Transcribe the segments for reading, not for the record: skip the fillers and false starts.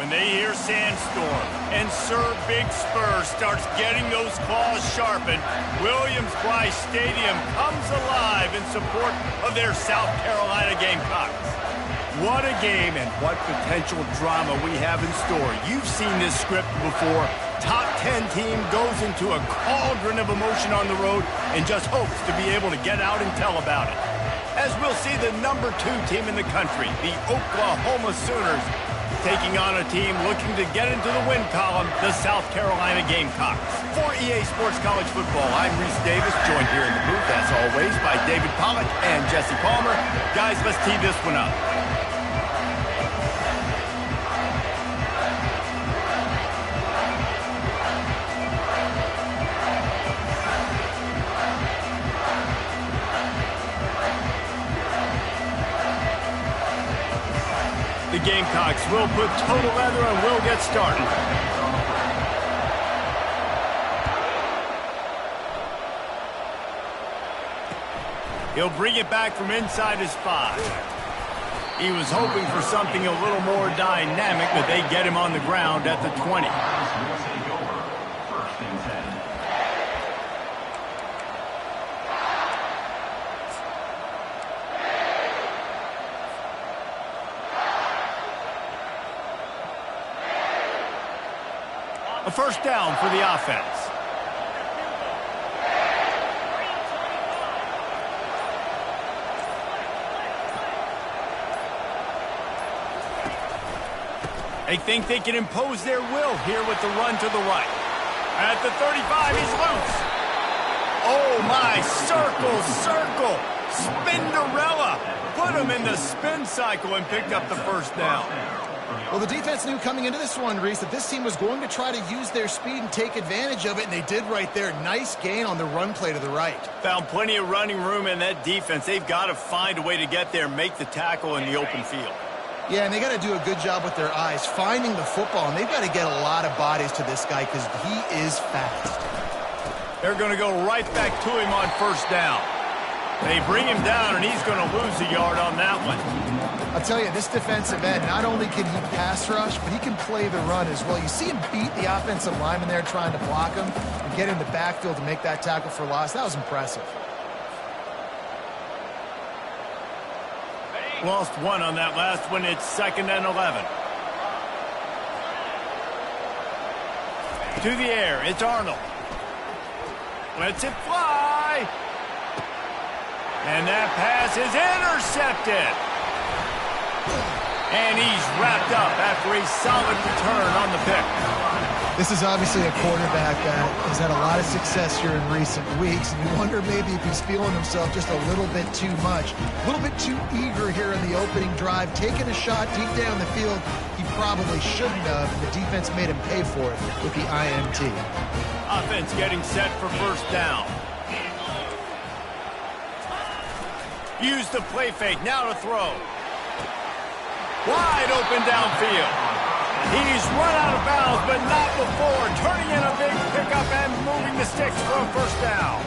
When they hear Sandstorm and Sir Big Spur starts getting those claws sharpened, Williams-Brice Stadium comes alive in support of their South Carolina Gamecocks. What a game and what potential drama we have in store. You've seen this script before. Top 10 team goes into a cauldron of emotion on the road and just hopes to be able to get out and tell about it. As we'll see the #2 team in the country, the Oklahoma Sooners, taking on a team looking to get into the win column, the South Carolina Gamecocks. For EA Sports College Football, I'm Reese Davis, joined here in the booth, as always, by David Pollack and Jesse Palmer. Guys, let's tee this one up. The Gamecocks will put total leather and will get started. He'll bring it back from inside his 5. He was hoping for something a little more dynamic, but they get him on the ground at the 20. A first down for the offense. They think they can impose their will here with the run to the right. At the 35, he's loose. Oh, my, circle, Spinderella. Put him in the spin cycle and picked up the first down. Well, the defense knew coming into this one, Reese, that this team was going to try to use their speed and take advantage of it, and they did right there. Nice gain on the run play to the right. Found plenty of running room in that defense. They've got to find a way to get there, make the tackle in the open field. Yeah, and they got to do a good job with their eyes, finding the football, and they've got to get a lot of bodies to this guy because he is fast. They're going to go right back to him on first down. They bring him down, and he's going to lose a yard on that one. I'll tell you, this defensive end, not only can he pass rush, but he can play the run as well. You see him beat the offensive lineman there trying to block him and get in the backfield to make that tackle for loss. That was impressive. Lost one on that last one. It's 2nd and 11. To the air, it's R.N.O. Lets it fly. And that pass is intercepted. And he's wrapped up after a solid return on the pick. This is obviously a quarterback that has had a lot of success here in recent weeks, and you wonder maybe if he's feeling himself just a little bit too much, a little bit too eager here in the opening drive, taking a shot deep down the field he probably shouldn't have, and the defense made him pay for it with the INT. Offense getting set for first down. Use the play fake, now to throw. Wide open downfield. He's run out of bounds, but not before. Turning in a big pickup and moving the sticks for a first down.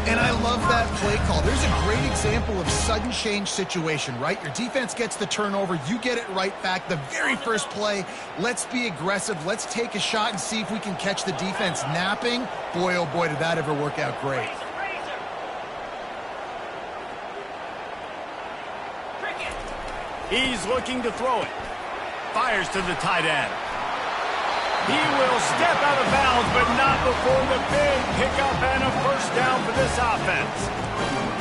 And I love that play call. There's a great example of sudden change situation, right? Your defense gets the turnover. You get it right back. The very first play, let's be aggressive. Let's take a shot and see if we can catch the defense napping. Boy, oh boy, did that ever work out great. He's looking to throw it. Fires to the tight end. He will step out of bounds, but not before the big pickup and a first down for this offense.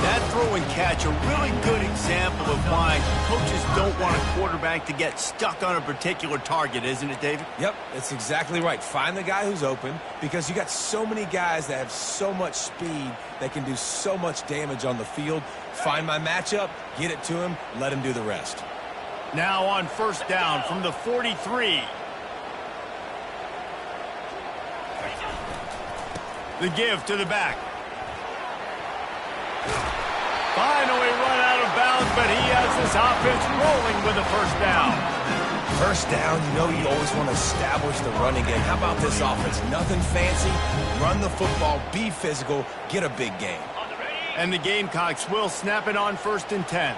That throw and catch, a really good example of why coaches don't want a quarterback to get stuck on a particular target, isn't it, David? Yep, that's exactly right. Find the guy who's open, because you got so many guys that have so much speed that can do so much damage on the field. Find my matchup, get it to him, let him do the rest. Now on first down from the 43. The give to the back. Finally run out of bounds, but he has this offense rolling with a first down. First down, you know you always want to establish the running game. How about this offense? Nothing fancy. Run the football, be physical, get a big gain. And the Gamecocks will snap it on 1st and 10.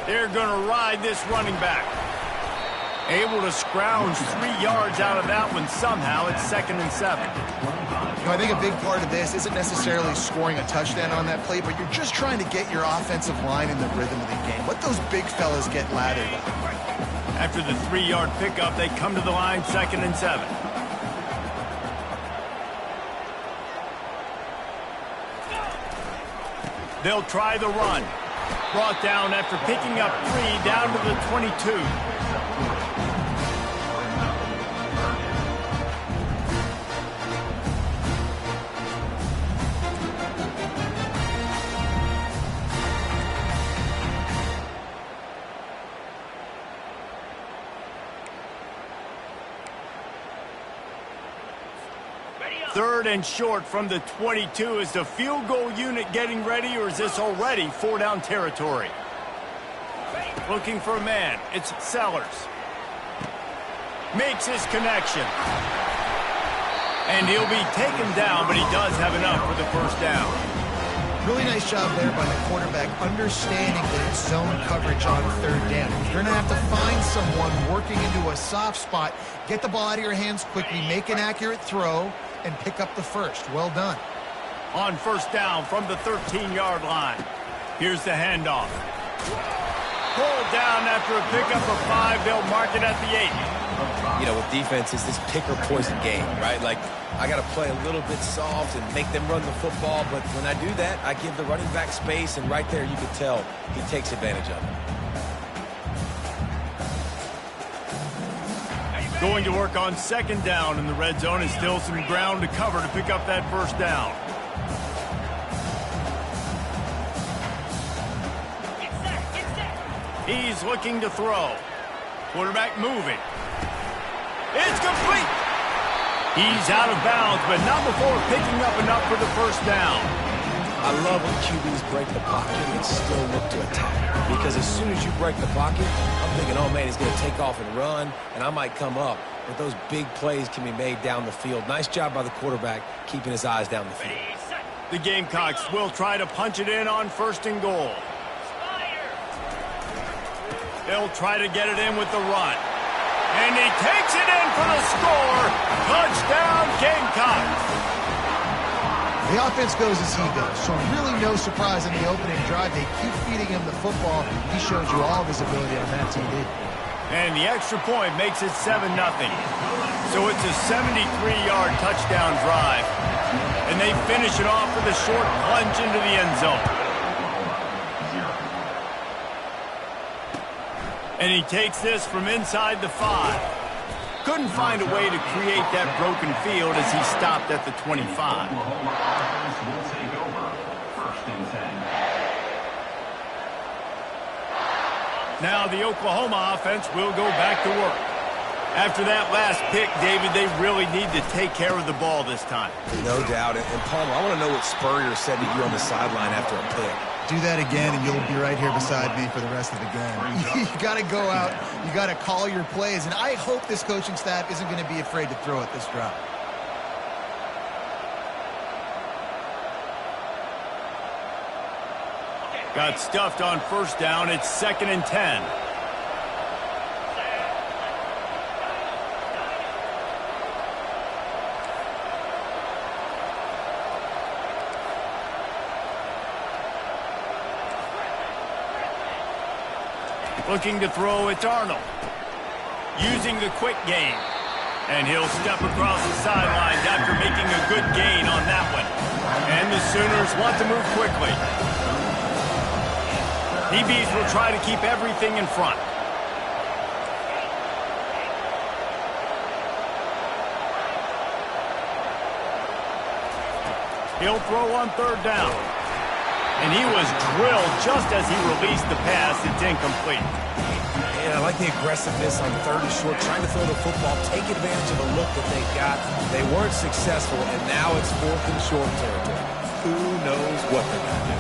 They're going to ride this running back. Able to scrounge 3 yards out of that one somehow. It's 2nd and 7. You know, I think a big part of this isn't necessarily scoring a touchdown on that play, but you're just trying to get your offensive line in the rhythm of the game. Let those big fellas get lathered. After the 3-yard pickup, they come to the line, 2nd and 7. They'll try the run. Brought down after picking up 3 down to the 22. Third and short from the 22. Is the field goal unit getting ready, or is this already 4-down territory? Looking for a man. It's Sellers. Makes his connection. And he'll be taken down, but he does have enough for the first down. Really nice job there by the quarterback, understanding that it's zone coverage on 3rd down. You're going to have to find someone working into a soft spot, get the ball out of your hands quickly, make an accurate throw, and pick up the first. Well done. On 1st down from the 13-yard line. Here's the handoff. Pulled down after a pickup of 5. They'll mark it at the 8. You know, with defense, it's this pick or poison game, right? Like, I got to play a little bit soft and make them run the football, but when I do that, I give the running back space, and right there you can tell he takes advantage of it. Going to work on 2nd down in the red zone, and still some ground to cover to pick up that 1st down. He's looking to throw. Quarterback moving. It's complete. He's out of bounds, but not before picking up enough for the 1st down. I love when QBs break the pocket and still look to attack. Because as soon as you break the pocket, I'm thinking, oh, man, he's going to take off and run, and I might come up. But those big plays can be made down the field. Nice job by the quarterback keeping his eyes down the field. The Gamecocks will try to punch it in on 1st and goal. They'll try to get it in with the run. And he takes it in for the score. Touchdown, Gamecocks. The offense goes as he goes, so really no surprise in the opening drive. They keep feeding him the football. He showed you all of his ability on that TD. And the extra point makes it 7-0. So it's a 73-yard touchdown drive. And they finish it off with a short plunge into the end zone. And he takes this from inside the 5. Couldn't find a way to create that broken field as he stopped at the 25. Now the Oklahoma offense will go back to work. After that last pick, David, they really need to take care of the ball this time. No doubt. And Palmer, I want to know what Spurrier said to you on the sideline after a pick. Do that again, and you'll be right here beside me for the rest of the game. You got to go out. You got to call your plays, and I hope this coaching staff isn't going to be afraid to throw it this drive. Got stuffed on 1st down. It's 2nd and 10. Looking to throw, it's R.N.O. Using the quick game. And he'll step across the sidelines after making a good gain on that one. And the Sooners want to move quickly. DBs will try to keep everything in front. He'll throw on 3rd down. And he was drilled just as he released the pass. It's incomplete. And I like the aggressiveness on 3rd and short, trying to throw the football, take advantage of the look that they got. They weren't successful, and now it's 4th and short territory. Who knows what they're going to do?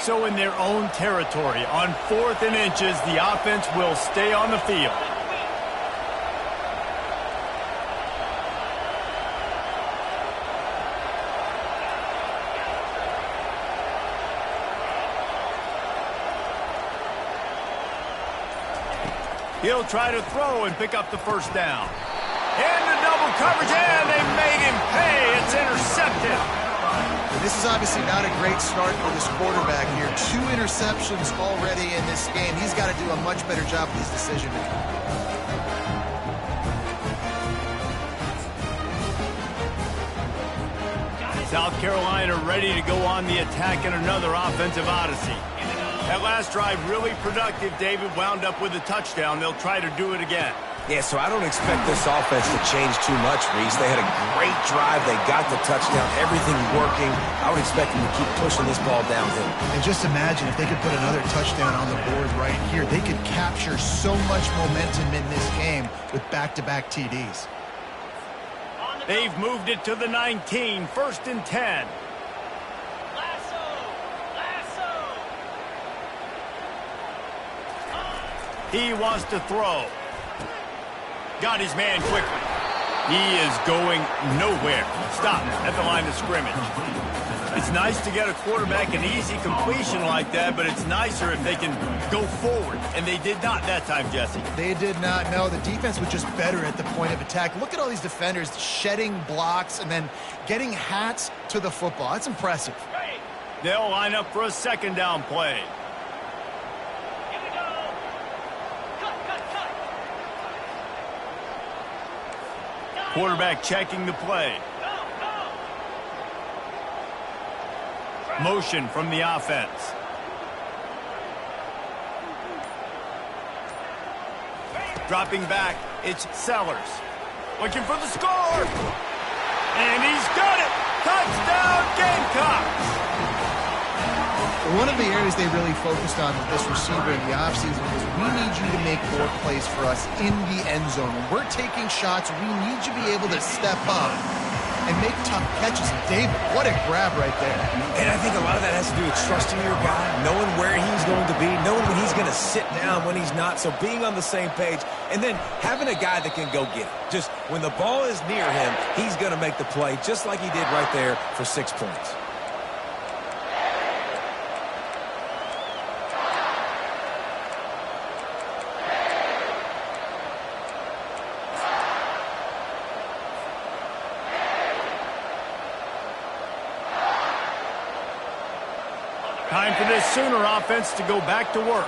so in their own territory. On 4th and inches, the offense will stay on the field. He'll try to throw and pick up the first down. Into double coverage, and they made him pay. It's intercepted. This is obviously not a great start for this quarterback here. 2 interceptions already in this game. He's got to do a much better job with his decision making. South Carolina ready to go on the attack in another offensive odyssey. That last drive really productive. David wound up with a touchdown. They'll try to do it again. Yeah, so I don't expect this offense to change too much, Reese. They had a great drive. They got the touchdown. Everything working. I would expect them to keep pushing this ball downhill. And just imagine if they could put another touchdown on the board right here. They could capture so much momentum in this game with back-to-back TDs. They've moved it to the 19. 1st and 10. He wants to throw. Got his man quickly. He is going nowhere. Stop at the line of scrimmage. It's nice to get a quarterback an easy completion like that, but it's nicer if they can go forward. And they did not that time, Jesse. They did not. No, the defense was just better at the point of attack. Look at all these defenders shedding blocks and then getting hats to the football. That's impressive. They'll line up for a 2nd down play. Quarterback checking the play. Motion from the offense. Dropping back, it's Sellers. Looking for the score. And he's got it. Touchdown, Gamecocks. One of the areas they really focused on with this receiver in the offseason was we need you to make more plays for us in the end zone. When we're taking shots, we need you to be able to step up and make tough catches. And David, what a grab right there. And I think a lot of that has to do with trusting your guy, knowing where he's going to be, knowing when he's going to sit down, when he's not. So being on the same page, and then having a guy that can go get it. Just when the ball is near him, he's going to make the play, just like he did right there for 6 points. Time for this Sooner offense to go back to work.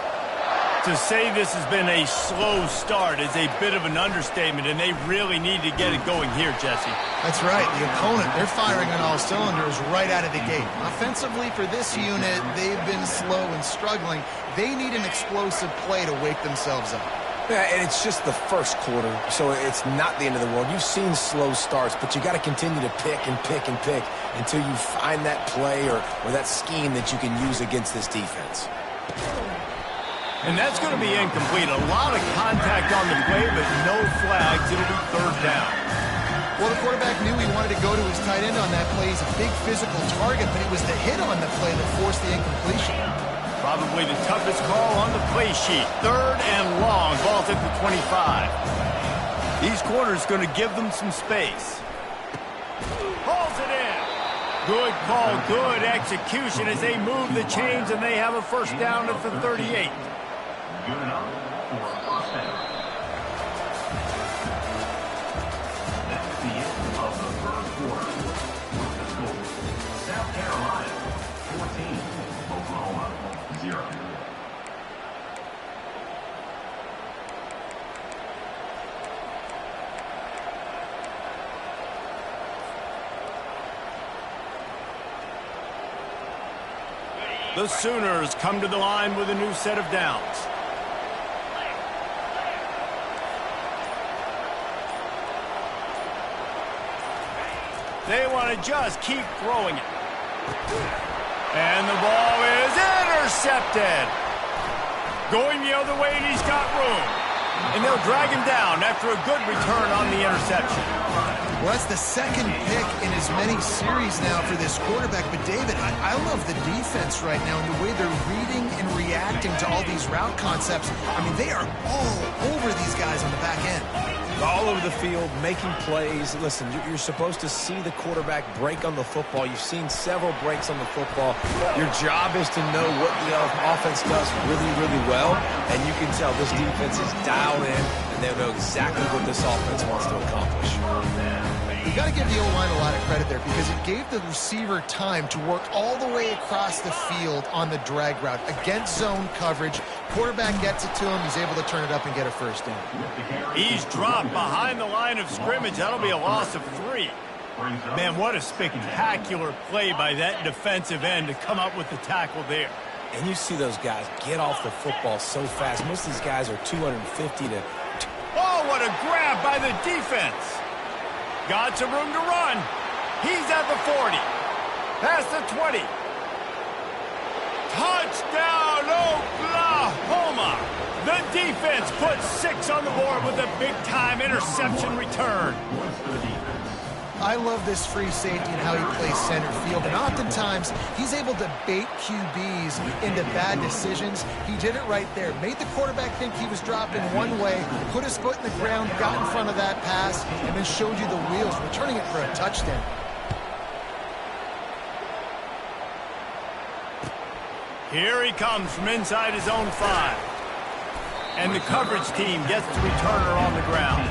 To say this has been a slow start is a bit of an understatement, and they really need to get it going here, Jesse. That's right. The opponent, they're firing on all cylinders right out of the gate. Offensively, for this unit, they've been slow and struggling. They need an explosive play to wake themselves up. Yeah, and it's just the first quarter, so it's not the end of the world. You've seen slow starts, but you got to continue to pick and pick and pick until you find that play or that scheme that you can use against this defense. And that's going to be incomplete. A lot of contact on the play, but no flags. It'll be 3rd down. Well, the quarterback knew he wanted to go to his tight end on that play. He's a big physical target, but it was the hit on the play that forced the incompletion. Probably the toughest call on the play sheet. 3rd and long. Ball's at the 25. These corners going to give them some space. Hauls it in. Good call, good execution as they move the chains, and they have a 1st down at the 38. Given up for a 1st down. That's the end of the 1st quarter. With the score, South Carolina 14, Oklahoma 0. The Sooners come to the line with a new set of downs. They want to just keep throwing it. And the ball is intercepted. Going the other way, and he's got room. And they'll drag him down after a good return on the interception. Well, that's the second pick in as many series now for this quarterback. But, David, I love the defense right now and the way they're reading and reacting to all these route concepts. I mean, they are all over these guys on the back end. All over the field, making plays. Listen, you're supposed to see the quarterback break on the football. You've seen several breaks on the football. Your job is to know what the offense does really, really well. And you can tell this defense is dialed in, and they know exactly what this offense wants to accomplish. You've got to give the O-line a lot of credit there because it gave the receiver time to work all the way across the field on the drag route against zone coverage. Quarterback gets it to him. He's able to turn it up and get a first down. He's dropped behind the line of scrimmage. That'll be a loss of 3. Man, what a spectacular play by that defensive end to come up with the tackle there. And you see those guys get off the football so fast. Most of these guys are 250 to... Oh, what a grab by the defense. Got some room to run. He's at the 40. Past the 20. Touchdown, Oklahoma. The defense puts 6 on the board with a big-time interception return. I love this free safety and how he plays center field. And oftentimes, he's able to bait QBs into bad decisions. He did it right there. Made the quarterback think he was dropping one way, put his foot in the ground, got in front of that pass, and then showed you the wheels, returning it for a touchdown. Here he comes from inside his own 5. And the coverage team gets the returner on the ground.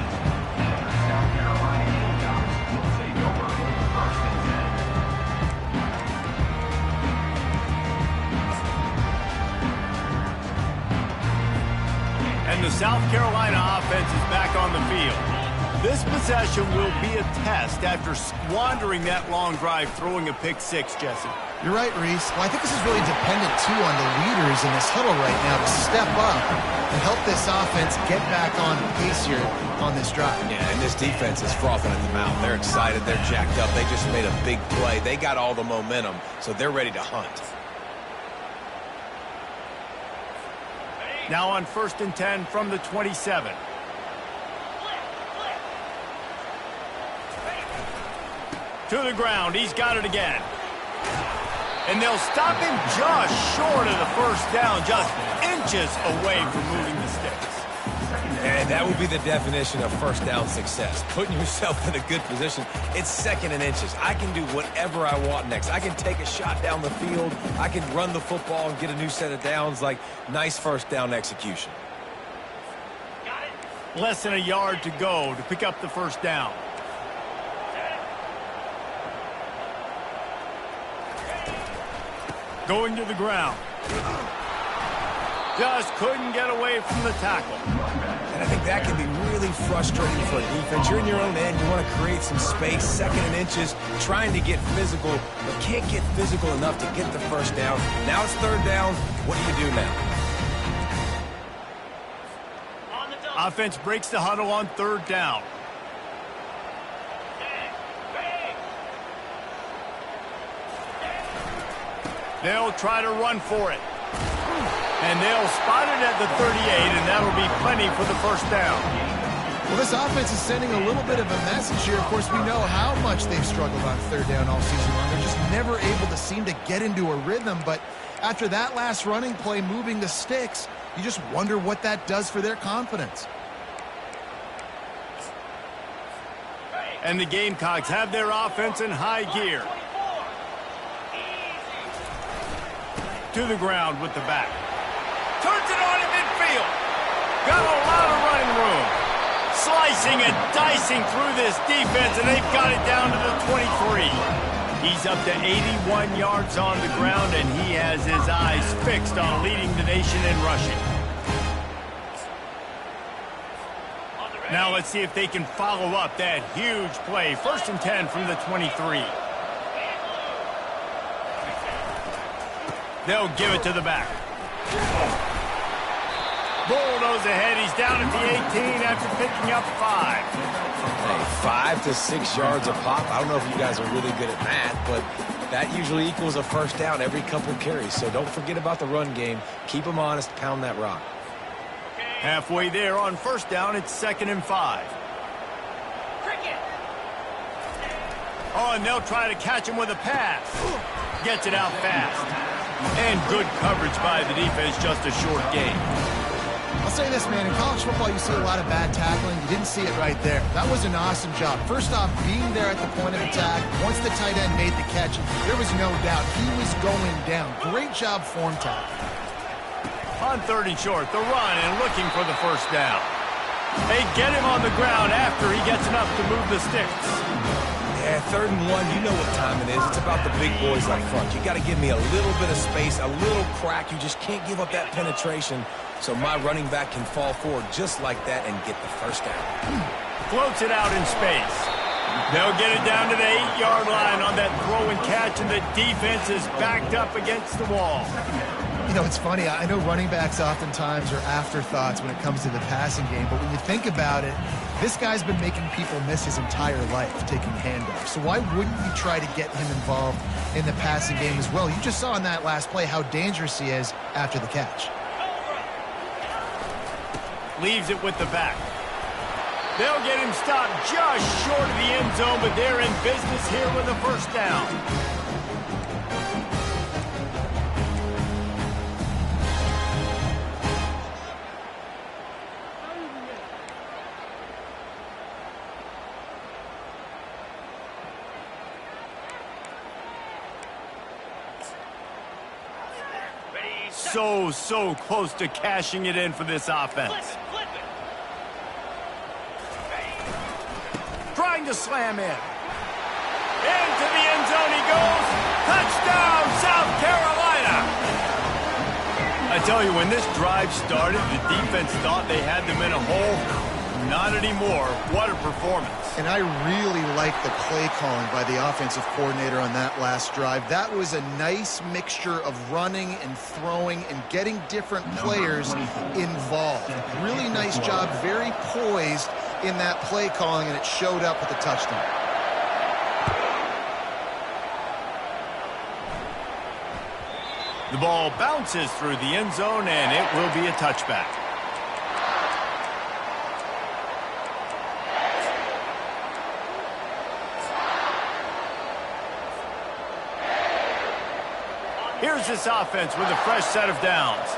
And the South Carolina offense is back on the field. This possession will be a test after squandering that long drive throwing a pick-6, Jesse. You're right, Reese. Well, I think this is really dependent, too, on the leaders in this huddle right now to step up and help this offense get back on pace here on this drive. Yeah, and this defense is frothing at the mouth. They're excited. They're jacked up. They just made a big play. They got all the momentum, so they're ready to hunt. Now on 1st and 10 from the 27. To the ground. He's got it again. And they'll stop him just short of the first down, just inches away from moving the sticks. And that would be the definition of first down success. Putting yourself in a good position. It's 2nd and inches. I can do whatever I want next. I can take a shot down the field. I can run the football and get a new set of downs. Like, nice first down execution. Less than a yard to go to pick up the first down. Going to the ground. Just couldn't get away from the tackle. And I think that can be really frustrating for a defense. You're in your own end. You want to create some space, 2nd and inches, trying to get physical, but can't get physical enough to get the first down. Now it's 3rd down. What do you do now? Offense breaks the huddle on 3rd down. They'll try to run for it. And they'll spot it at the 38, and that'll be plenty for the first down. Well, this offense is sending a little bit of a message here. Of course, we know how much they've struggled on 3rd down all season long. They're just never able to seem to get into a rhythm. But after that last running play, moving the sticks, you just wonder what that does for their confidence. And the Gamecocks have their offense in high gear. To the ground with the back. Turns it on in midfield. Got a lot of running room. Slicing and dicing through this defense, and they've got it down to the 23. He's up to 81 yards on the ground, and he has his eyes fixed on leading the nation in rushing. Now let's see if they can follow up that huge play. 1st and 10 from the 23. They'll give it to the back. Bulldoze ahead. He's down at the 18 after picking up 5. Hey, 5 to 6 yards a pop. I don't know if you guys are really good at math, but that usually equals a first down every couple carries. So don't forget about the run game. Keep them honest. Pound that rock. Halfway there on first down, it's 2nd and 5. Oh, and they'll try to catch him with a pass. Gets it out fast. And good coverage by the defense, just a short gain. I'll say this, man. In college football, you see a lot of bad tackling. You didn't see it right there. That was an awesome job. First off, being there at the point of attack. Once the tight end made the catch, there was no doubt he was going down. Great job form tackling. On 3rd and short, the run and looking for the first down. They get him on the ground after he gets enough to move the sticks. Yeah, 3rd and 1, you know what time it is. It's about the big boys up front. You got to give me a little bit of space, a little crack. You just can't give up that penetration so my running back can fall forward just like that and get the first down. Floats it out in space. They'll get it down to the 8-yard line on that throw and catch, and the defense is backed up against the wall. You know, it's funny. I know running backs oftentimes are afterthoughts when it comes to the passing game, but when you think about it, this guy's been making people miss his entire life taking handoffs. So why wouldn't you try to get him involved in the passing game as well? You just saw in that last play how dangerous he is after the catch. Leaves it with the back. They'll get him stopped just short of the end zone, but they're in business here with a first down. So close to cashing it in for this offense. Trying to slam in. Into the end zone he goes. Touchdown, South Carolina. I tell you, when this drive started, the defense thought they had them in a hole. Not anymore. What a performance. And I really like the play calling by the offensive coordinator on that last drive. That was a nice mixture of running and throwing and getting different players involved. Really nice job, very poised in that play calling, and it showed up with a touchdown. The ball bounces through the end zone, and it will be a touchback. Here's this offense with a fresh set of downs.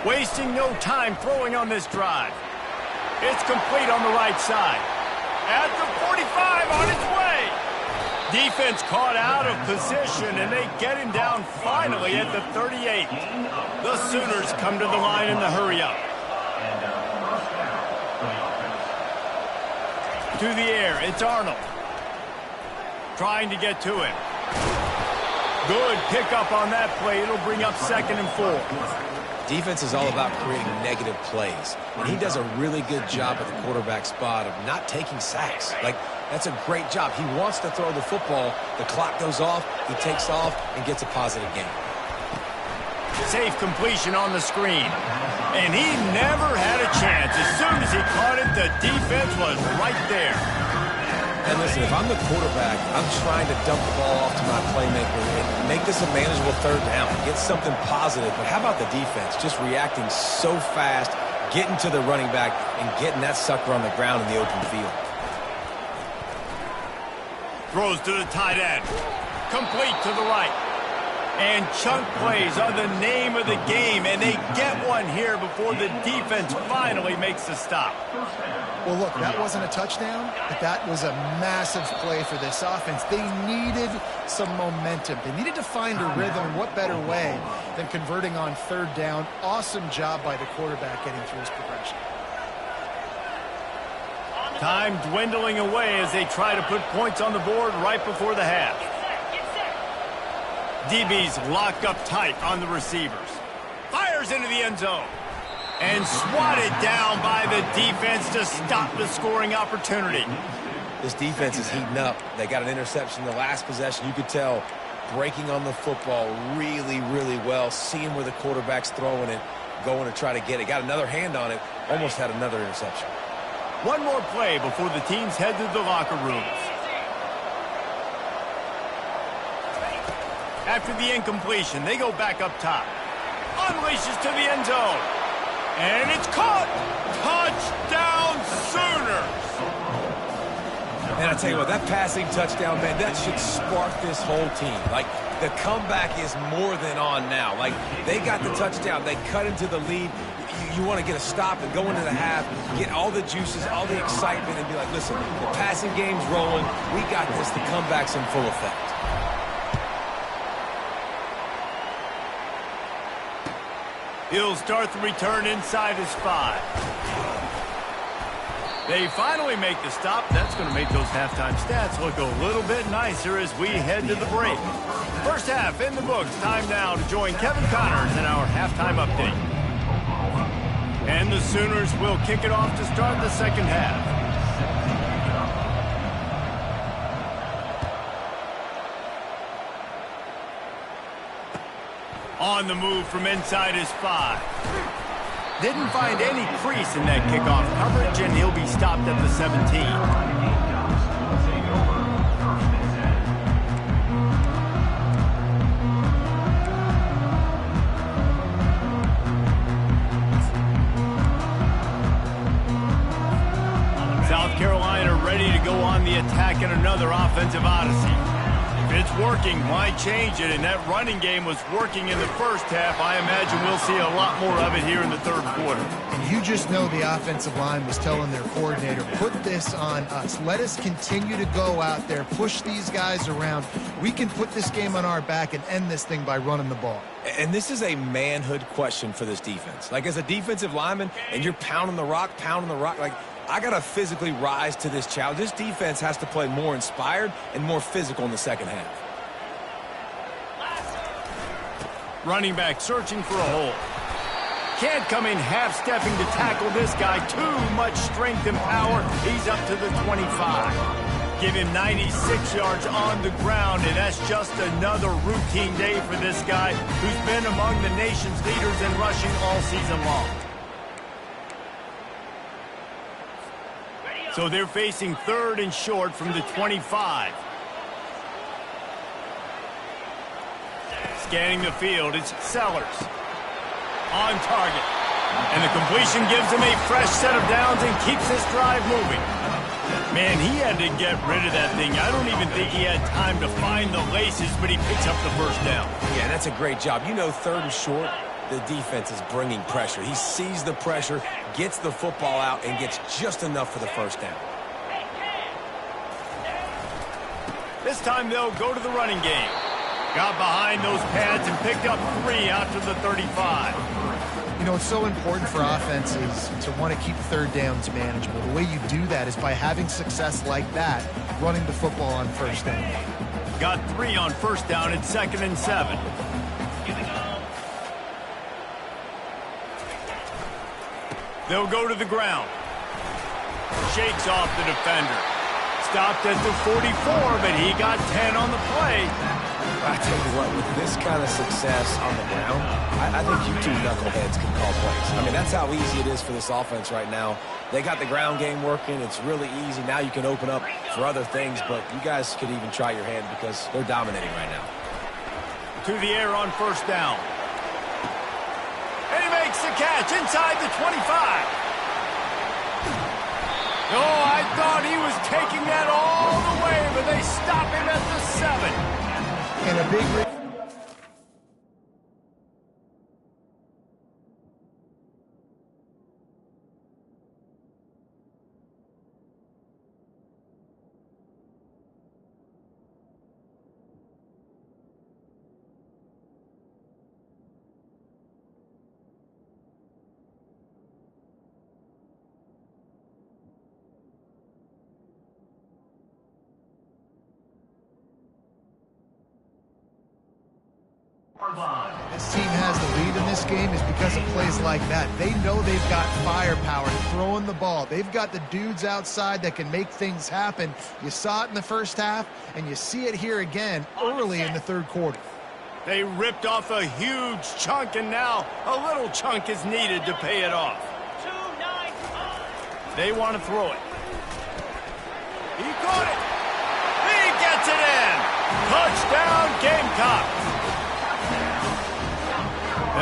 Wasting no time throwing on this drive. It's complete on the right side. At the 45, on its way. Defense caught out of position, and they get him down finally at the 38. The Sooners come to the line in the hurry-up. To the air, it's Arnold. Trying to get to him. Good pickup on that play. It'll bring up 2nd and 4. Defense is all about creating negative plays, and he does a really good job at the quarterback spot of not taking sacks. Like, that's a great job. He wants to throw the football. The clock goes off, he takes off, and gets a positive gain. Safe completion on the screen. And he never had a chance. As soon as he caught it, the defense was right there. And listen, if I'm the quarterback, I'm trying to dump the ball off to my playmaker and make this a manageable 3rd down, get something positive. But how about the defense just reacting so fast, getting to the running back, and getting that sucker on the ground in the open field? Throws to the tight end. Complete to the right. And chunk plays are the name of the game, and they get one here before the defense finally makes the stop. Well, look, that wasn't a touchdown, but that was a massive play for this offense. They needed some momentum. They needed to find a rhythm, and what better way than converting on 3rd down. Awesome job by the quarterback getting through his progression. Time dwindling away as they try to put points on the board right before the half. DBs lock up tight on the receivers. Fires into the end zone. And swatted down by the defense to stop the scoring opportunity. This defense is heating up. They got an interception the last possession. You could tell breaking on the football really, really well. Seeing where the quarterback's throwing it, going to try to get it. Got another hand on it. Almost had another interception. One more play before the teams head to the locker rooms. After the incompletion, they go back up top. Unleashes to the end zone. And it's caught. Touchdown Sooners. And I tell you what, that passing touchdown, man, that should spark this whole team. Like, the comeback is more than on now. Like, they got the touchdown. They cut into the lead. You want to get a stop and go into the half, get all the juices, all the excitement, and be like, listen, the passing game's rolling. We got this. The comeback's in full effect. He'll start the return inside his 5. They finally make the stop. That's going to make those halftime stats look a little bit nicer as we head to the break. First half in the books. Time now to join Kevin Connors in our halftime update. And the Sooners will kick it off to start the second half. On the move from inside his 5. Didn't find any crease in that kickoff coverage, and he'll be stopped at the 17. South Carolina ready to go on the attack in another offensive odyssey. If it's working, why change it? And that running game was working in the first half. I imagine we'll see a lot more of it here in the third quarter. And you just know the offensive line was telling their coordinator, put this on us. Let us continue to go out there, push these guys around. We can put this game on our back and end this thing by running the ball. And this is a manhood question for this defense. Like, as a defensive lineman, and you're pounding the rock, like, I got to physically rise to this challenge. This defense has to play more inspired and more physical in the second half. Running back searching for a hole. Can't come in half-stepping to tackle this guy. Too much strength and power. He's up to the 25. Give him 96 yards on the ground, and that's just another routine day for this guy who's been among the nation's leaders in rushing all season long. So they're facing third and short from the 25. Scanning the field, it's Sellers. On target. And the completion gives him a fresh set of downs and keeps this drive moving. Man, he had to get rid of that thing. I don't even think he had time to find the laces, but he picks up the first down. Yeah, that's a great job. You know, third and short, the defense is bringing pressure. He sees the pressure, gets the football out, and gets just enough for the first down. This time they'll go to the running game. Got behind those pads and picked up 3 out to the 35. You know, it's so important for offenses to want to keep third downs manageable. The way you do that is by having success like that, running the football on first down. Got 3 on first down at 2nd and 7. They'll go to the ground. Shakes off the defender. Stopped at the 44, but he got 10 on the play. I tell you what, with this kind of success on the ground, I think you two knuckleheads can call plays. I mean, that's how easy it is for this offense right now. They got the ground game working. It's really easy. Now you can open up for other things, but you guys could even try your hand because they're dominating right now. To the air on first down. And he makes the catch inside the 25. Oh, I thought he was taking that all the way, but they stop him at the 7. And a big... This team has the lead in this game is because of plays like that. They know they've got firepower throwing the ball. They've got the dudes outside that can make things happen. You saw it in the first half, and you see it here again early in the third quarter. They ripped off a huge chunk, and now a little chunk is needed to pay it off. They want to throw it. He caught it. He gets it in. Touchdown, Gamecocks.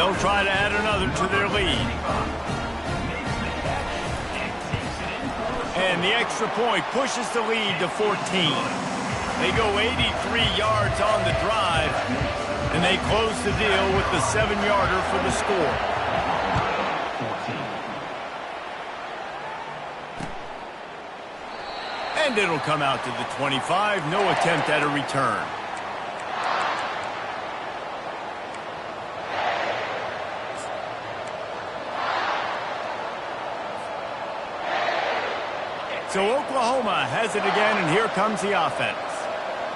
They'll try to add another to their lead. And the extra point pushes the lead to 14. They go 83 yards on the drive, and they close the deal with the 7-yarder for the score. And it'll come out to the 25. No attempt at a return. So Oklahoma has it again, and here comes the offense.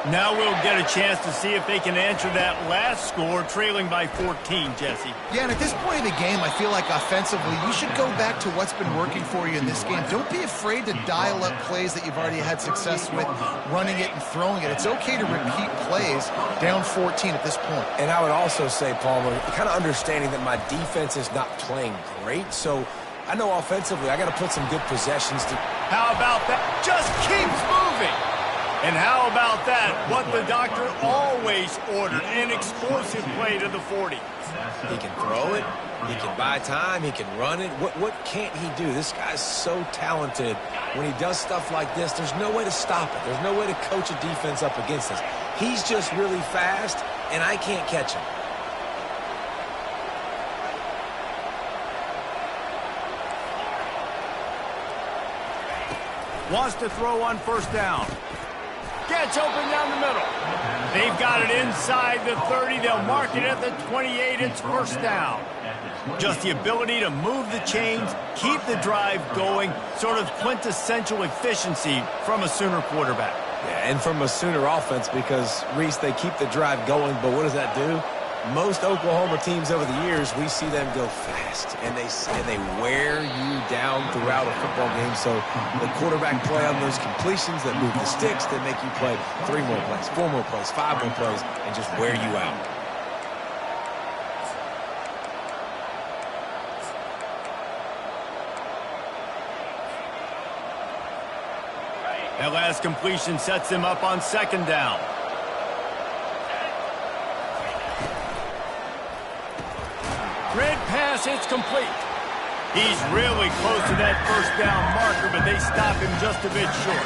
Now we'll get a chance to see if they can answer that last score, trailing by 14, Jesse. Yeah, and at this point of the game, I feel like offensively, you should go back to what's been working for you in this game. Don't be afraid to dial up plays that you've already had success with, running it and throwing it. It's okay to repeat plays down 14 at this point. And I would also say, Palmer, kind of understanding that my defense is not playing great, so I know offensively I got to put some good possessions to... How about that? Just keeps moving. And how about that? What the doctor always ordered, an explosive play to the 40. He can throw it. He can buy time. He can run it. What can't he do? This guy's so talented. When he does stuff like this, there's no way to stop it. There's no way to coach a defense up against this. He's just really fast, and I can't catch him. Wants to throw on first down. Gets open down the middle. They've got it inside the 30. They'll mark it at the 28. It's first down. Just the ability to move the chains, keep the drive going, sort of quintessential efficiency from a Sooner quarterback. Yeah, and from a Sooner offense because, Reese, they keep the drive going, but what does that do? Most Oklahoma teams over the years, we see them go fast, and they wear you down throughout a football game. So the quarterback play on those completions that move the sticks, that make you play 3 more plays, 4 more plays, 5 more plays, and just wear you out. That last completion sets them up on second down. Red pass, it's complete. He's really close to that first down marker, but they stop him just a bit short.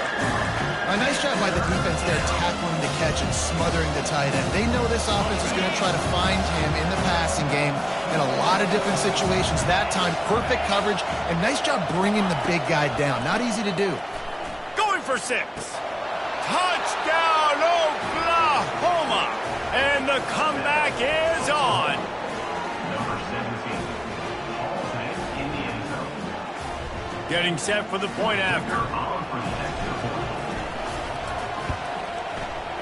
A nice job by the defense there, tackling the catch and smothering the tight end. They know this offense is going to try to find him in the passing game in a lot of different situations. That time, perfect coverage, and nice job bringing the big guy down. Not easy to do. Going for 6. Touchdown, Oklahoma! And the comeback is on. Getting set for the point after.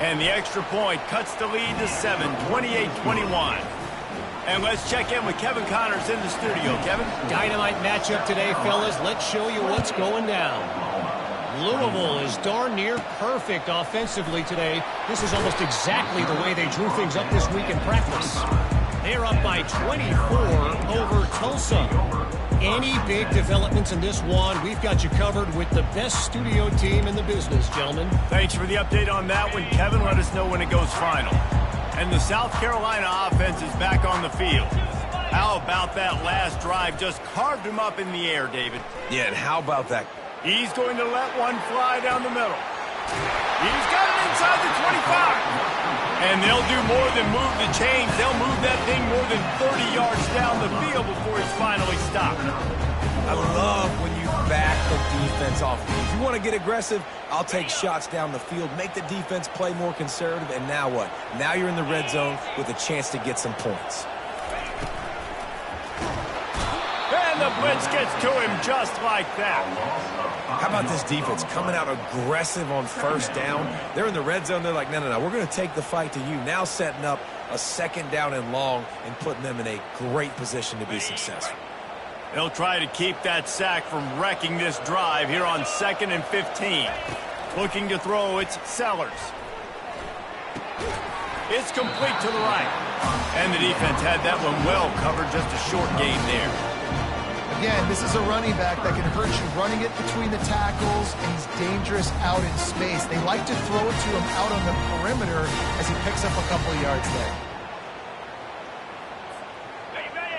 And the extra point cuts the lead to 7, 28-21. And let's check in with Kevin Connors in the studio. Kevin? Dynamite matchup today, fellas. Let's show you what's going down. Louisville is darn near perfect offensively today. This is almost exactly the way they drew things up this week in practice. They're up by 24 over Tulsa. Any big developments in this one, we've got you covered with the best studio team in the business, gentlemen. Thanks for the update on that one, Kevin. Let us know when it goes final. And the South Carolina offense is back on the field. How about that last drive? Just carved him up in the air, David. Yeah, and how about that? He's going to let one fly down the middle. He's got it inside the 25. And they'll do more than move the chains. They'll move that thing more than 30 yards down the field before he's finally stopped. I love when you back the defense off. If you want to get aggressive, I'll take shots down the field, make the defense play more conservative, and now what? Now you're in the red zone with a chance to get some points. And the blitz gets to him just like that. How about this defense coming out aggressive on first down? They're in the red zone. They're like, no, we're going to take the fight to you. Now setting up a second down and long and putting them in a great position to be successful. They'll try to keep that sack from wrecking this drive here on 2nd and 15. Looking to throw, it's Sellers. It's complete to the right. And the defense had that one well covered, just a short gain there. Again, this is a running back that can hurt you running it between the tackles, and he's dangerous out in space. They like to throw it to him out on the perimeter as he picks up a couple of yards there.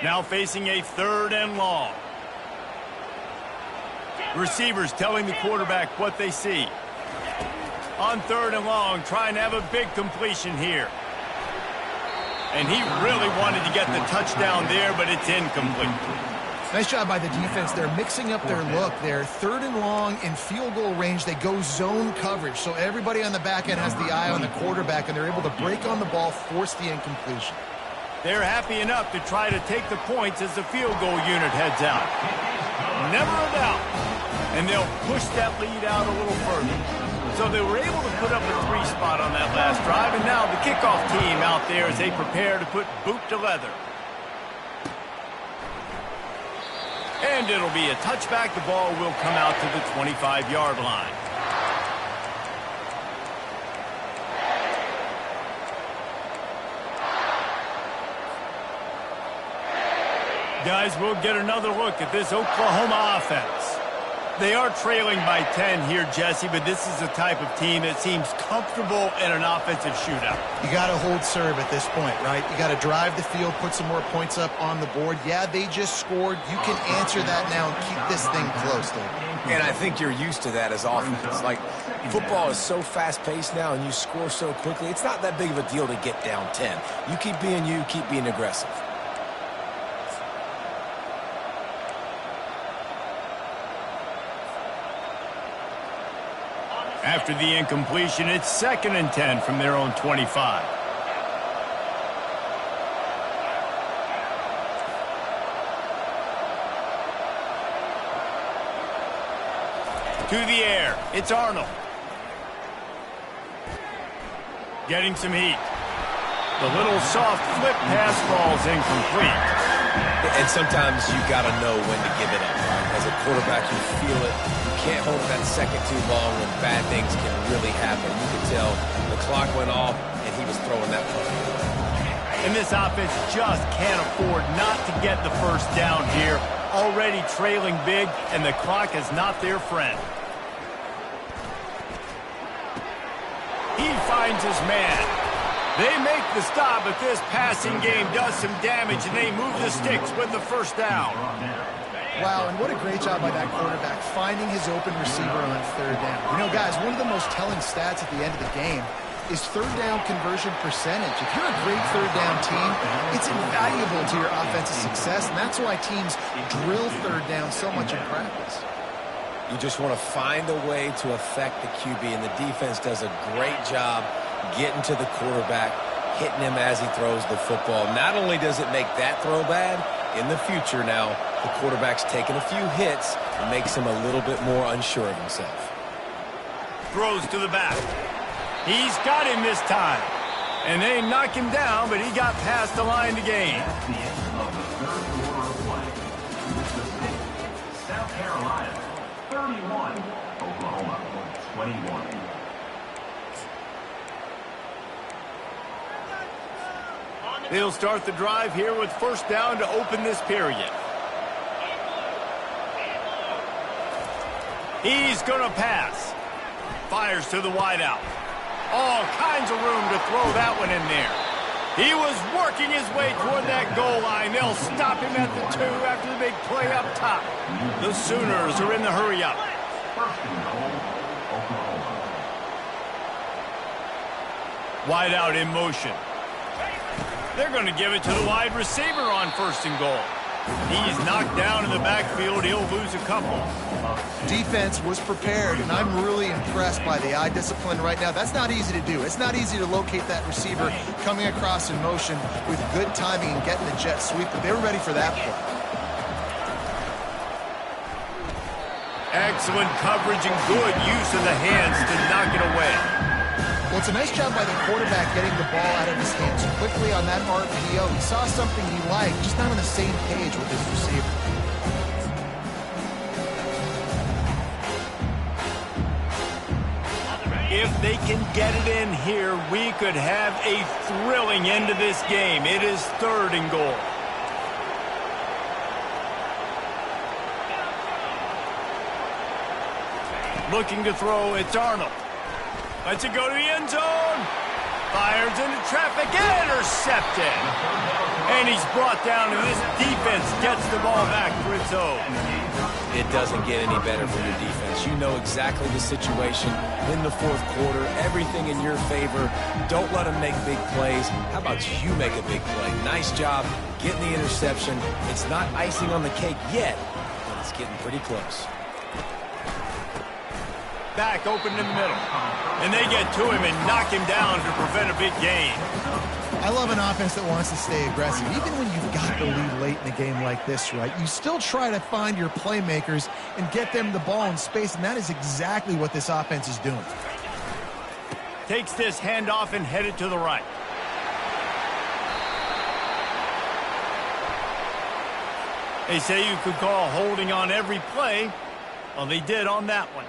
Now facing a 3rd and long. Receivers telling the quarterback what they see. On 3rd and long, trying to have a big completion here. And he really wanted to get the touchdown there, but it's incomplete. Nice job by the defense. They're mixing up their look. They're 3rd and long in field goal range. They go zone coverage. So everybody on the back end has the eye on the quarterback, and they're able to break on the ball, force the incompletion. They're happy enough to try to take the points as the field goal unit heads out. Never a doubt. And they'll push that lead out a little further. So they were able to put up a 3 spot on that last drive, and now the kickoff team out there as they prepare to put boot to leather. And it'll be a touchback. The ball will come out to the 25-yard line. Guys, we'll get another look at this Oklahoma offense. They are trailing by 10 here, Jesse, but this is the type of team that seems comfortable in an offensive shootout. You got to hold serve at this point, right? You got to drive the field, put some more points up on the board. Yeah, they just scored. You can answer that now and keep this thing close, though. And I think you're used to that as offense. Like, football is so fast-paced now, and you score so quickly. It's not that big of a deal to get down 10. You keep being aggressive. After the incompletion, it's 2nd and 10 from their own 25. To the air, it's R.N.O. Getting some heat. The little soft flip pass falls incomplete. And sometimes you got to know when to give it up, right? As a quarterback, you feel it. You can't hold that second too long when bad things can really happen. You can tell the clock went off, and he was throwing that punt. And this offense just can't afford not to get the first down here. Already trailing big, and the clock is not their friend. He finds his man. They make the stop, but this passing game does some damage, and they move the sticks with the first down. Wow, and what a great job by that quarterback, finding his open receiver on 3rd down. You know, guys, one of the most telling stats at the end of the game is 3rd down conversion percentage. If you're a great 3rd down team, it's invaluable to your offensive success, and that's why teams drill 3rd down so much in practice. You just want to find a way to affect the QB, and the defense does a great job getting to the quarterback, hitting him as he throws the football. Not only does it make that throw bad, in the future now, the quarterback's taking a few hits and makes him a little bit more unsure of himself. Throws to the back. He's got him this time. And they knock him down, but he got past the line to gain. That's the end of the 3rd quarter of play. Mississippi, South Carolina, 31. Oklahoma, 21. They'll start the drive here with 1st down to open this period. He's going to pass. Fires to the wideout. All kinds of room to throw that one in there. He was working his way toward that goal line. They'll stop him at the 2 after the big play up top. The Sooners are in the hurry up. 1st and goal, Oklahoma. Wideout in motion. They're going to give it to the wide receiver on 1st and goal. He's knocked down in the backfield. He'll lose a couple. Defense was prepared, and I'm really impressed by the eye discipline right now. That's not easy to do. It's not easy to locate that receiver coming across in motion with good timing and getting the jet sweep, but they were ready for that play. Excellent coverage and good use of the hands to knock it away. Well, it's a nice job by the quarterback getting the ball out of his hands quickly on that RPO. He saw something he liked, just not on the same page with his receiver. If they can get it in here, we could have a thrilling end to this game. It is 3rd and goal. Looking to throw, it's R.N.O. Lets it go to the end zone. Fires turns into traffic, intercepted. And he's brought down, and this defense gets the ball back for its own. It doesn't get any better for your defense. You know exactly the situation in the fourth quarter, everything in your favor. Don't let them make big plays. How about you make a big play? Nice job getting the interception. It's not icing on the cake yet, but it's getting pretty close. Back open in the middle. And they get to him and knock him down to prevent a big gain. I love an offense that wants to stay aggressive. Even when you've got the lead late in a game like this, right, you still try to find your playmakers and get them the ball in space, and that is exactly what this offense is doing. Takes this handoff and headed to the right. They say you could call holding on every play. Well, they did on that one.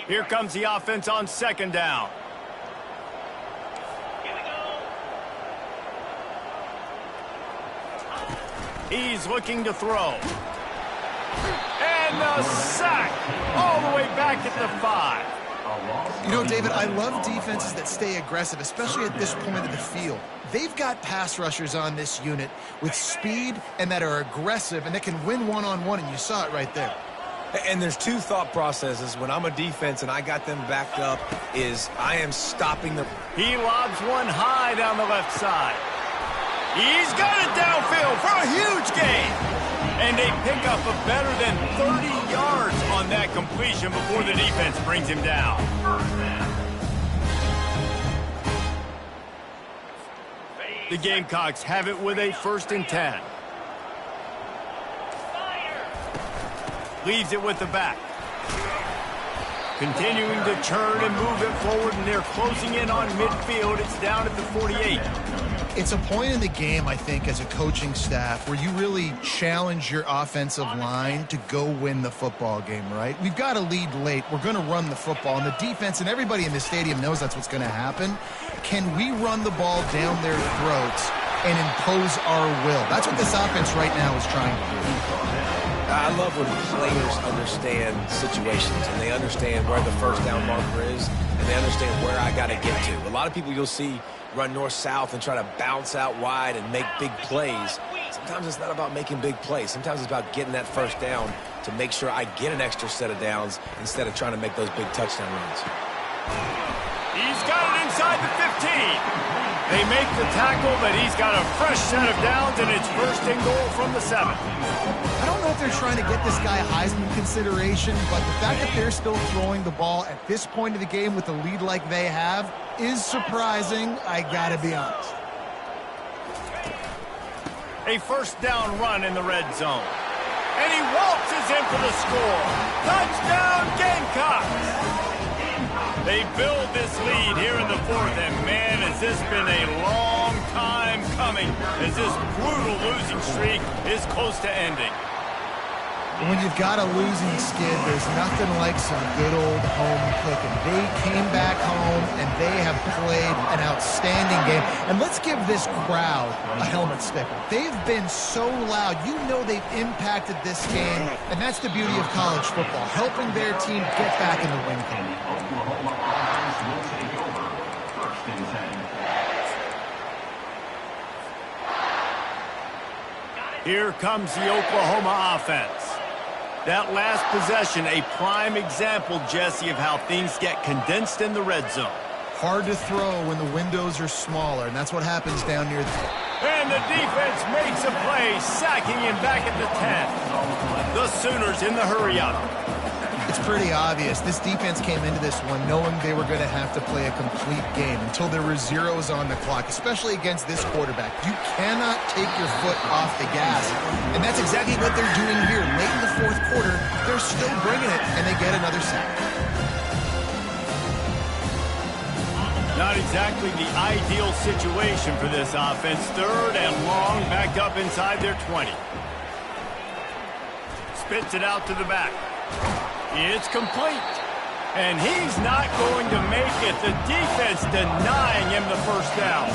Here comes the offense on second down. He's looking to throw. And the sack all the way back at the 5. You know, David, I love defenses that stay aggressive, especially at this point of the field. They've got pass rushers on this unit with speed and that are aggressive and that can win one-on-one, and you saw it right there. And there's two thought processes when I'm a defense and I got them backed up is I am stopping the... He lobs one high down the left side. He's got it downfield for a huge gain. And they pick up a better than 30 yards on that completion before the defense brings him down. The Gamecocks have it with a 1st and 10. Leaves it with the back. Continuing to churn and move it forward, and they're closing in on midfield. It's down at the 48. It's a point in the game, I think, as a coaching staff where you really challenge your offensive line to go win the football game, right? We've got a lead late. We're going to run the football, and the defense and everybody in the stadium knows that's what's going to happen. Can we run the ball down their throats and impose our will? That's what this offense right now is trying to do. I love when players understand situations and they understand where the first down marker is and they understand where I got to get to. A lot of people you'll see run north-south and try to bounce out wide and make big plays. Sometimes it's not about making big plays. Sometimes it's about getting that first down to make sure I get an extra set of downs instead of trying to make those big touchdown runs. He's got it inside the 15. They make the tackle, but he's got a fresh set of downs, and it's 1st and goal from the 7. I don't know if they're trying to get this guy Heisman consideration, but the fact that they're still throwing the ball at this point of the game with the lead like they have is surprising, I gotta be honest. A 1st down run in the red zone. And he waltzes in for the score. Touchdown, Gamecocks! They build this lead here in the 4th, and man, has this been a long time coming as this brutal losing streak is close to ending. When you've got a losing skid, there's nothing like some good old home cooking. They came back home, and they have played an outstanding game. And let's give this crowd a helmet sticker. They've been so loud. You know they've impacted this game, and that's the beauty of college football, helping their team get back in the win column. Here comes the Oklahoma offense. That last possession, a prime example, Jesse, of how things get condensed in the red zone. Hard to throw when the windows are smaller, and that's what happens down near the... And the defense makes a play, sacking him back at the 10. The Sooners in the hurry-up. It's pretty obvious. This defense came into this one knowing they were going to have to play a complete game until there were zeros on the clock, especially against this quarterback. You cannot take your foot off the gas, and that's exactly what they're doing here. Late in the 4th quarter, they're still bringing it, and they get another sack. Not exactly the ideal situation for this offense. 3rd and long, backed up inside their 20. Spits it out to the back. It's complete. And he's not going to make it. The defense denying him the 1st down.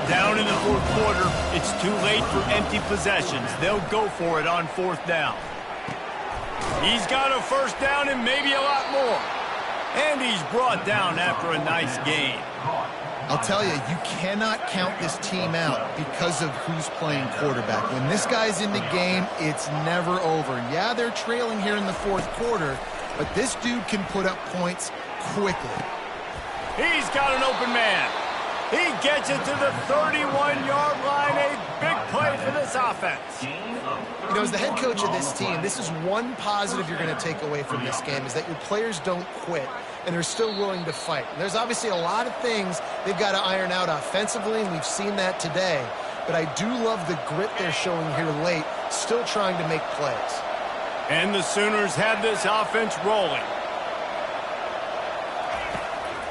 Down in the 4th quarter, it's too late for empty possessions. They'll go for it on 4th down. He's got a first down and maybe a lot more. And he's brought down after a nice gain. I'll tell you, you cannot count this team out because of who's playing quarterback. When this guy's in the game, it's never over. Yeah, they're trailing here in the fourth quarter, but this dude can put up points quickly. He's got an open man. He gets it to the 31-yard line. A big play for this offense. You know, as the head coach of this team, this is one positive you're going to take away from this game, is that your players don't quit, and they're still willing to fight. And there's obviously a lot of things they've got to iron out offensively, and we've seen that today. But I do love the grit they're showing here late, still trying to make plays. And the Sooners have this offense rolling.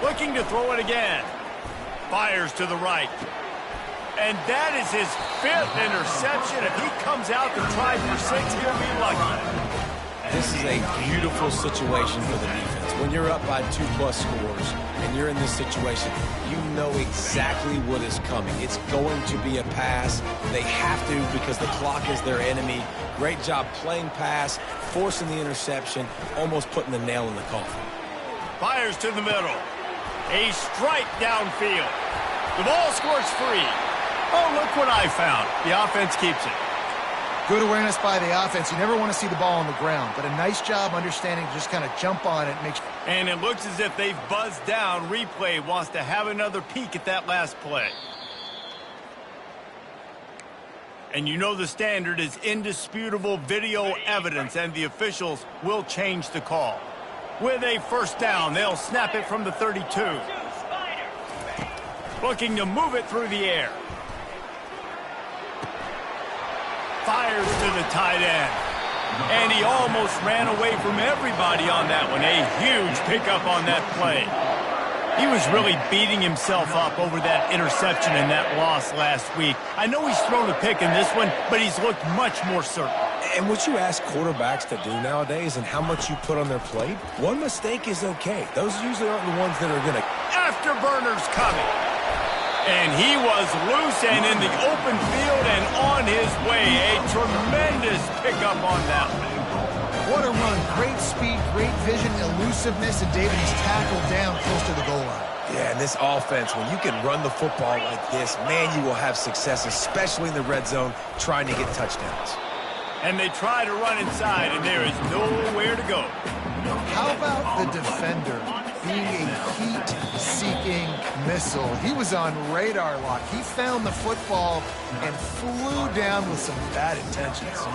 Looking to throw it again. Fires to the right. And that is his 5th interception. If he comes out to try for 6, he'll be lucky. This is a beautiful situation for the defense. When you're up by 2+ scores and you're in this situation, you know exactly what is coming. It's going to be a pass. They have to because the clock is their enemy. Great job playing pass, forcing the interception, almost putting the nail in the coffin. Fires to the middle. A strike downfield. The ball scores free. Oh, look what I found. The offense keeps it. Good awareness by the offense. You never want to see the ball on the ground, but a nice job understanding to just kind of jump on it. And it looks as if they've buzzed down. Replay wants to have another peek at that last play. And you know the standard is indisputable video evidence, and the officials will change the call. With a first down, they'll snap it from the 32. Looking to move it through the air. Fires to the tight end. And he almost ran away from everybody on that one. A huge pickup on that play. He was really beating himself up over that interception and that loss last week. I know he's thrown a pick in this one, but he's looked much more certain. And what you ask quarterbacks to do nowadays and how much you put on their plate, one mistake is okay. Those usually aren't the ones that are going to... Afterburners coming. And he was loose and in the open field and on his way. A tremendous pickup on that one. What a run. Great speed, great vision, elusiveness, and David, he's tackled down close to the goal line. Yeah, and this offense, when you can run the football like this, man, you will have success, especially in the red zone, trying to get touchdowns. And they try to run inside, and there is nowhere to go. How about the defender being a heat-seeking missile? He was on radar lock. He found the football and flew down with some bad intentions.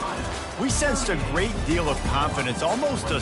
We sensed a great deal of confidence, almost a...